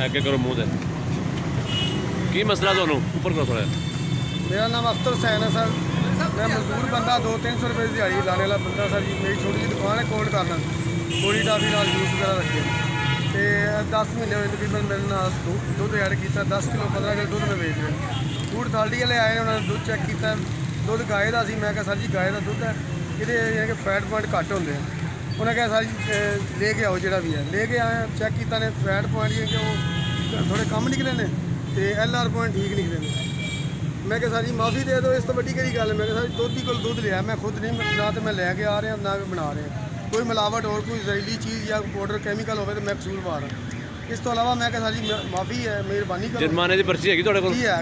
ਅੱਗੇ ਕਰੋ ਮੂੰਹ ਤੇ ਕੀ ਮਸਲਾ ਤੁਹਾਨੂੰ ਉੱਪਰ ਕਰੋ ਥੋੜਾ। मेरा नाम अख्तर हुसैन है सर। मैं मजदूर बंदा 200-300 रुपये की दिहाड़ी लाने वाला बंदा सर जी। मेरी छोटी जी दुकान है कोल्ड कार्नर, थोड़ी टाफी नाल जूस वगैरह रखे तो 10 महीने हुए तकरीबन मेरे नाल दुध ऐड किया 10 किलो 15 किलो दुध मैं बेच रहा। फूड अथॉरिटी वाले आए उन्होंने दुध चैक किया, दुध गाय का सी। मैं कहा सर जी गाय का दुध है ये फैट पॉइंट घट होंगे। उन्हें कहा सर जी ले के आओ जो भी है। ले के आए चैक किया ने फैट पॉइंट कि वो थोड़े कम निकले ने तो LR पॉइंट ठीक निकले ने। मैं कहा सर जी माफ़ी दे दो, इस तो बड़ी कड़ी गल। मैं कहा सर दुध ही को दुध लिया मैं खुद नहीं, ना तो मैं लैके आ रहा ना बना रहे कोई मिलावट और कोई जहरीली चीज़ या पाउडर कैमिकल हो तो मैं कसूरवार हाँ। इस तो अलावा मैं कहा सर जी माफ़ी है, मेहरबानी करो। जुर्माने की पर्ची हैगी ਤੁਹਾਡੇ ਕੋਲ? जी है